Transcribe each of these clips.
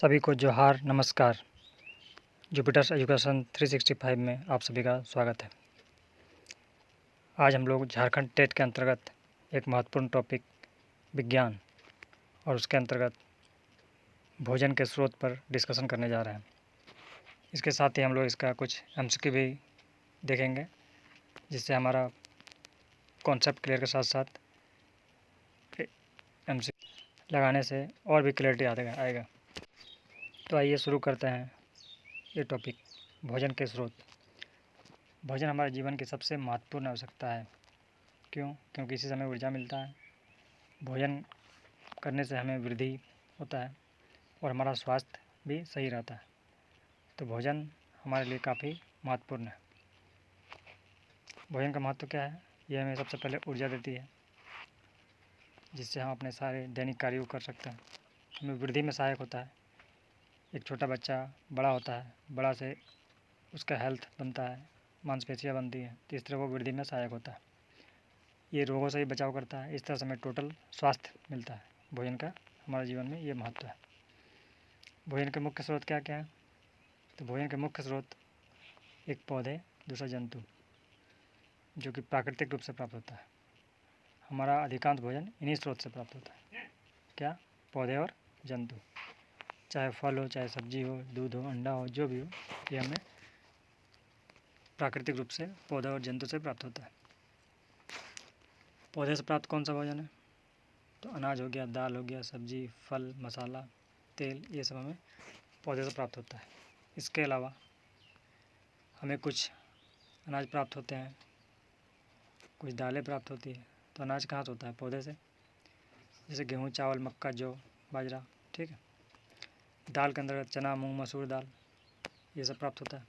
सभी को जोहार नमस्कार। जुपिटर्स एजुकेशन 365 में आप सभी का स्वागत है। आज हम लोग झारखंड टेट के अंतर्गत एक महत्वपूर्ण टॉपिक विज्ञान और उसके अंतर्गत भोजन के स्रोत पर डिस्कशन करने जा रहे हैं। इसके साथ ही हम लोग इसका कुछ एमसीक्यू भी देखेंगे, जिससे हमारा कॉन्सेप्ट क्लियर के साथ साथ एमसीक्यू लगाने से और भी क्लियरिटी आएगा। तो आइए शुरू करते हैं ये टॉपिक, भोजन के स्रोत। भोजन हमारे जीवन की सबसे महत्वपूर्ण आवश्यकता है। क्यों? क्योंकि इसी से हमें ऊर्जा मिलता है। भोजन करने से हमें वृद्धि होता है और हमारा स्वास्थ्य भी सही रहता है। तो भोजन हमारे लिए काफ़ी महत्वपूर्ण है। भोजन का महत्व क्या है? ये हमें सबसे पहले ऊर्जा देती है, जिससे हम अपने सारे दैनिक कार्यों को कर सकते हैं। हमें वृद्धि में सहायक होता है। एक छोटा बच्चा बड़ा होता है, बड़ा से उसका हेल्थ बनता है, मांसपेशियाँ बनती हैं, तो इस तरह वो वृद्धि में सहायक होता है। ये रोगों से भी बचाव करता है। इस तरह से हमें टोटल स्वास्थ्य मिलता है। भोजन का हमारे जीवन में ये महत्व है। भोजन के मुख्य स्रोत क्या क्या है? तो भोजन के मुख्य स्रोत एक पौधे, दूसरा जंतु, जो कि प्राकृतिक रूप से प्राप्त होता है। हमारा अधिकांश भोजन इन्हीं स्रोत से प्राप्त होता है। क्या? पौधे और जंतु। चाहे फल हो, चाहे सब्जी हो, दूध हो, अंडा हो, जो भी हो, ये हमें प्राकृतिक रूप से पौधे और जंतु से प्राप्त होता है। पौधे से प्राप्त कौन सा भोजन है? तो अनाज हो गया, दाल हो गया, सब्जी, फल, मसाला, तेल, ये सब हमें पौधे से प्राप्त होता है। इसके अलावा हमें कुछ अनाज प्राप्त होते हैं, कुछ दालें प्राप्त होती है। तो अनाज कहाँ से होता है? पौधे से। जैसे गेहूँ, चावल, मक्का, जौ, बाजरा, ठीक है। दाल के अंतर्गत चना, मूंग, मसूर दाल, ये सब प्राप्त होता है।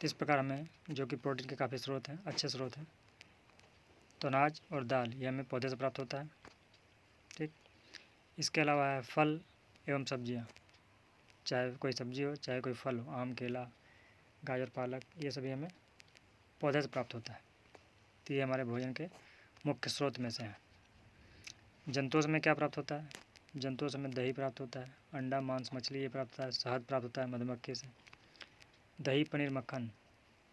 तो इस प्रकार हमें, जो कि प्रोटीन के काफ़ी स्रोत हैं, अच्छे स्रोत हैं, तो अनाज और दाल ये हमें पौधे से प्राप्त होता है, ठीक। इसके अलावा है फल एवं सब्जियाँ, चाहे कोई सब्जी हो, चाहे कोई फल हो, आम, केला, गाजर, पालक, ये सभी हमें पौधे से प्राप्त होता है। तो ये हमारे भोजन के मुख्य स्रोत में से हैं। जंतुओं से हमें क्या प्राप्त होता है? जंतुओं से हमें दही प्राप्त होता है, अंडा, मांस, मछली ये प्राप्त होता है, शहद प्राप्त होता है मधुमक्खी से। दही, पनीर, मक्खन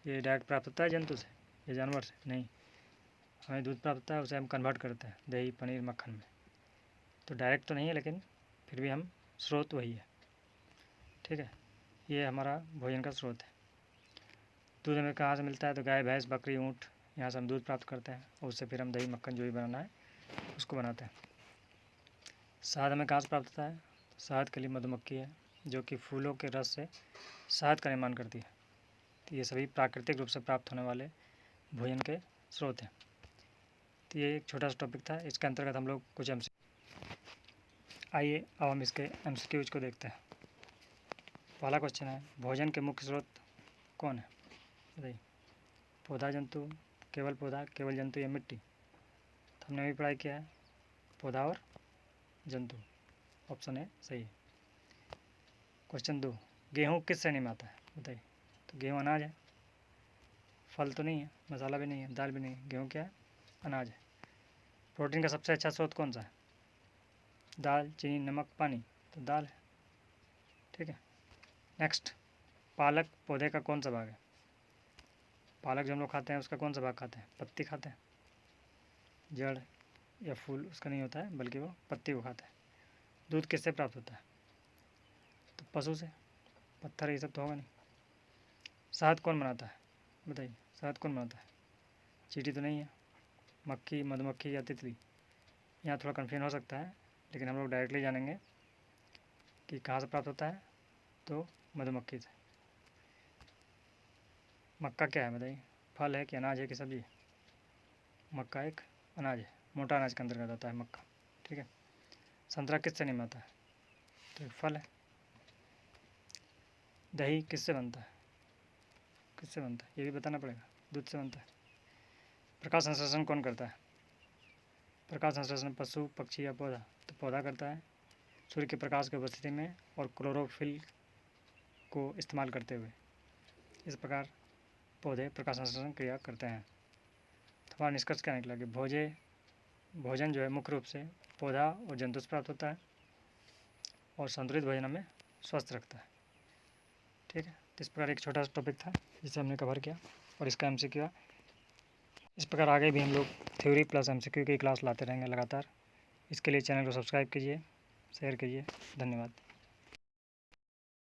ये डायरेक्ट प्राप्त होता है जंतु से या जानवर से? नहीं। हमें दूध प्राप्त होता है, उसे हम कन्वर्ट करते हैं दही, पनीर, मक्खन में। तो डायरेक्ट तो नहीं है, लेकिन फिर भी हम स्रोत वही है, ठीक है। ये हमारा भोजन का स्रोत है। दूध हमें कहाँ से मिलता है? तो गाय, भैंस, बकरी, ऊँट, यहाँ से हम दूध प्राप्त करते हैं और उससे फिर हम दही, मक्खन जो भी बनाना है उसको बनाते हैं। शहद हमें कहाँ से प्राप्त होता है? शहद के लिए मधुमक्खी है, जो कि फूलों के रस से शहद का निर्माण करती है। तो ये सभी प्राकृतिक रूप से प्राप्त होने वाले भोजन के स्रोत हैं। तो ये एक छोटा सा टॉपिक था, इसके अंतर्गत हम लोग कुछ आइए अब हम इसके एमसीक्यूज को देखते हैं। पहला क्वेश्चन है, भोजन के मुख्य स्रोत कौन है? बताइए। पौधा, जंतु, केवल पौधा, केवल जंतु या मिट्टी? तो हमने अभी पढ़ाई किया है, पौधा और जंतु। ऑप्शन ए सही है। क्वेश्चन 2, गेहूँ किस श्रेणी में आता है? बताइए। तो गेहूँ अनाज है, फल तो नहीं है, मसाला भी नहीं है, दाल भी नहीं है, गेहूँ क्या है? अनाज है। प्रोटीन का सबसे अच्छा स्रोत कौन सा है? दाल, चीनी, नमक, पानी? तो दाल है, ठीक है। नेक्स्ट, पालक पौधे का कौन सा भाग है? पालक जो हम लोग खाते हैं उसका कौन सा भाग खाते हैं? पत्ती खाते हैं, जड़ या फूल उसका नहीं होता है, बल्कि वो पत्ती को खाते हैं। दूध किससे प्राप्त होता है? तो पशु से, पत्थर ये सब तो होगा नहीं। शहद कौन बनाता है? बताइए, शहद कौन बनाता है? चींटी तो नहीं है, मक्खी, मधुमक्खी या तितली? यहाँ थोड़ा कन्फ्यूजन हो सकता है, लेकिन हम लोग डायरेक्टली जानेंगे कि कहाँ से प्राप्त होता है। तो मधुमक्खी से। मक्का क्या है? बताइए, फल है कि अनाज है कि सब्जी है? मक्का एक अनाज है, मोटा अनाज के अंतर्गत आता है मक्का, ठीक है। संतरा किस श्रेणी में आता है? तो एक फल है। दही किससे बनता है? किससे बनता है ये भी बताना पड़ेगा। दूध से बनता है। प्रकाश संश्लेषण कौन करता है? प्रकाश संश्लेषण पशु, पक्षी या पौधा? तो पौधा करता है, सूर्य के प्रकाश की उपस्थिति में और क्लोरोफिल को इस्तेमाल करते हुए। इस प्रकार पौधे प्रकाश संश्लेषण क्रिया करते हैं। तो हमारा निष्कर्ष क्या निकला कि भोजन जो है मुख्य रूप से पौधा और जंतु से प्राप्त होता है। और संतुलित भोजन हमें स्वस्थ रखता है। ठीक है, तो इस प्रकार एक छोटा सा टॉपिक था जिसे हमने कवर किया और इसका MCQ। इस प्रकार आगे भी हम लोग थ्योरी प्लस MCQ की क्लास लाते रहेंगे लगातार। इसके लिए चैनल को सब्सक्राइब कीजिए, शेयर कीजिए। धन्यवाद।